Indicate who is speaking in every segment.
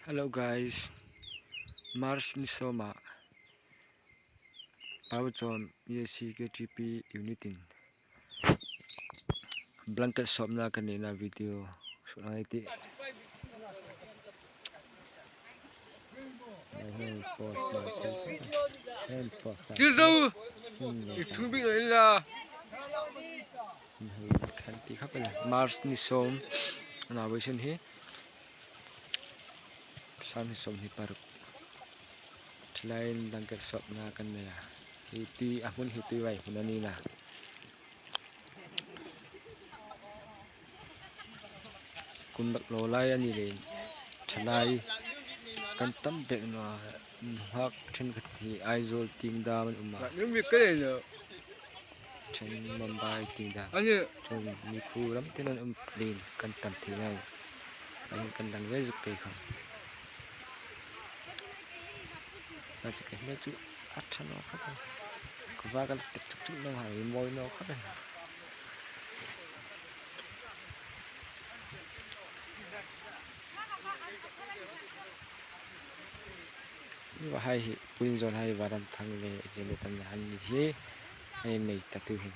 Speaker 1: Hello guys, Mars Nisoma Powerton ESC KTP Uniting Blanket shop na kanina video so nanti Jiu itu bila kanti apa lah Mars Nisom na version he San Nisom ni paruk selain blanket shop na kanina hiti ahun hiti wai hunani na kumbak lolai ani le thlai kan tam bek na hak then khathi aizol ting da man umma
Speaker 2: mi ke le
Speaker 1: then mumbai ting da
Speaker 2: ani
Speaker 1: so mi khu ram tenan lin kan tam thi nai ai kan dang ve juk kai kham ba chi ke me chu athano khat ko va kan tek chuk chuk no hai moi no khat ni wa hai puin zon hai waram thang le jele tan han ni thi ai nei ta tu hin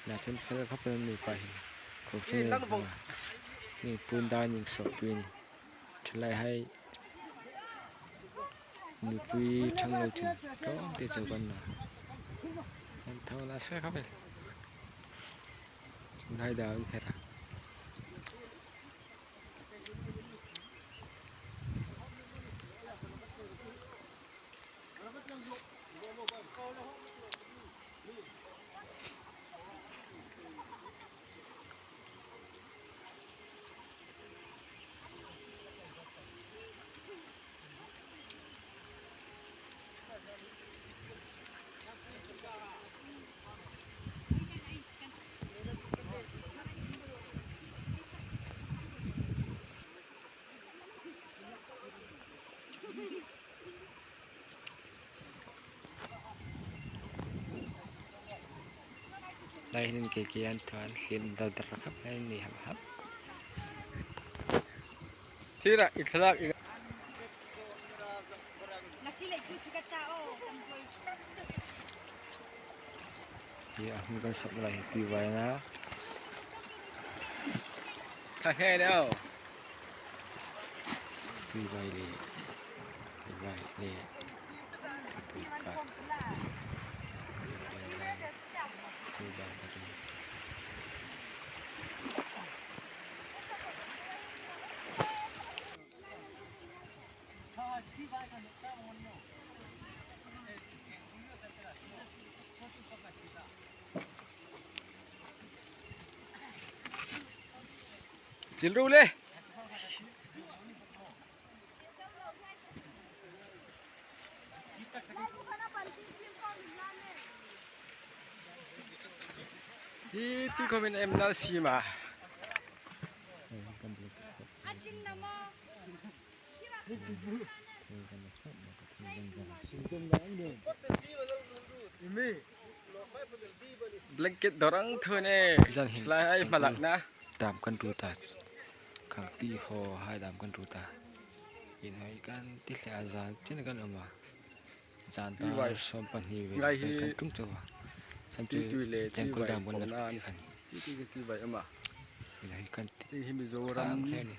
Speaker 1: na chen fel kha pen ni pa hin ko fe ni pun da ning so pui ni thlai hai ni pui thang lo chin to te chu ban na an thang na se kha pe hai da phera lai nin ke kian than khin dal dar khap lai ni ham hap
Speaker 2: tira ikhlak
Speaker 3: nakile kisikata o tamboy
Speaker 1: ya hum kan sab lai pi wai na
Speaker 2: kha he đâu
Speaker 1: pi wai le pi ka
Speaker 2: chilru le ti komen em na si ma
Speaker 3: ajin nama
Speaker 2: blanket dorang thone lai malak na
Speaker 1: dam kan ruta khang ti ho hai dam kan ruta in hai kan ti le azan chen kan ama zan ta som pan ni ve kan tung chawa san
Speaker 2: ti tu le
Speaker 1: chen ko dam bon na khan
Speaker 2: ti bai ama
Speaker 1: in hai kan
Speaker 2: ti him zo ram
Speaker 1: he ni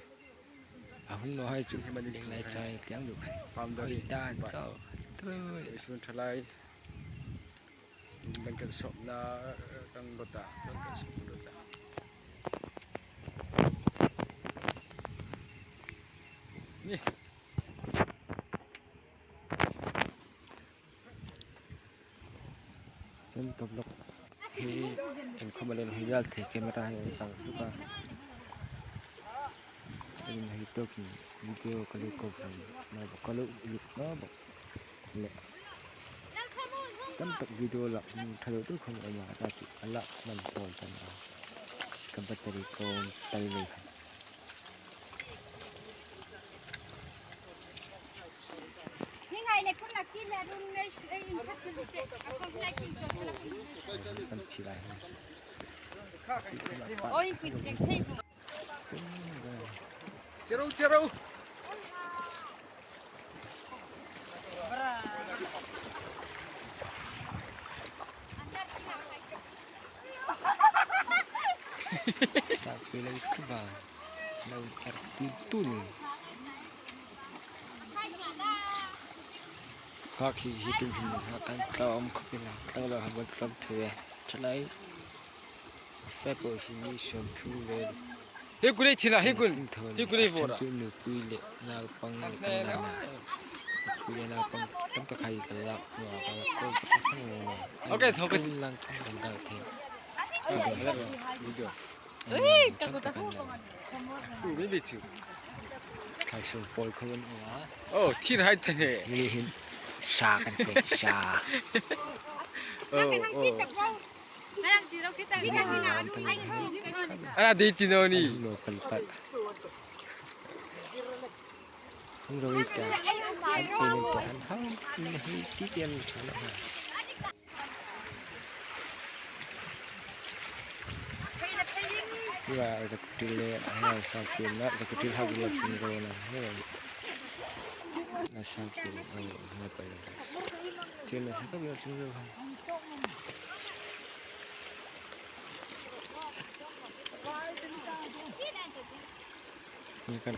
Speaker 1: ahung no hai chu ding lai chai tiang du khai
Speaker 2: pam da
Speaker 1: dan chao troi
Speaker 2: sun thalai blanket shop na kang bota blanket shop bota ni
Speaker 1: chen top lok he em khomalen hiyal the camera he sang tu ka in hai to ki video kali ko na kalau look na ba le tam tak video la thalo tu khom ama ta ki ala man pol tan a kam bateri ko tai le
Speaker 3: ni ngai le kun nakile run nei in khatil se akon liking to na
Speaker 1: kan chi lai
Speaker 3: oi fit tek thei
Speaker 2: Jero.
Speaker 1: Sapi lang tiba. Laut air tutul. Kaki hidup ini akan kaum kepala kalau hambat from tuwe. Celai. Fepo ini sempuwe.
Speaker 2: Hekule chila hekul. Hekule bora.
Speaker 1: Tunu kuile na pang kanana. Kuile na pang tanto kai kalak no kalak ko pang.
Speaker 2: Okay, okay.
Speaker 1: Lang kan dal the.
Speaker 2: Video.
Speaker 1: Takut.
Speaker 2: Ni bichu.
Speaker 1: Kai so pol khon wa.
Speaker 2: Oh, thir hai tane.
Speaker 1: Ni hin sa kan pe sa.
Speaker 2: Oh, oh. Ana de tinoni.
Speaker 1: No kalpat. Không rồi cả anh tìm được anh không hơi tí tiền cho nó hả và giật tiền lệ hay là sao tiền đó giật tiền học được rồi là sao tiền rồi hay phải là tiền là sao có việc được không ini kan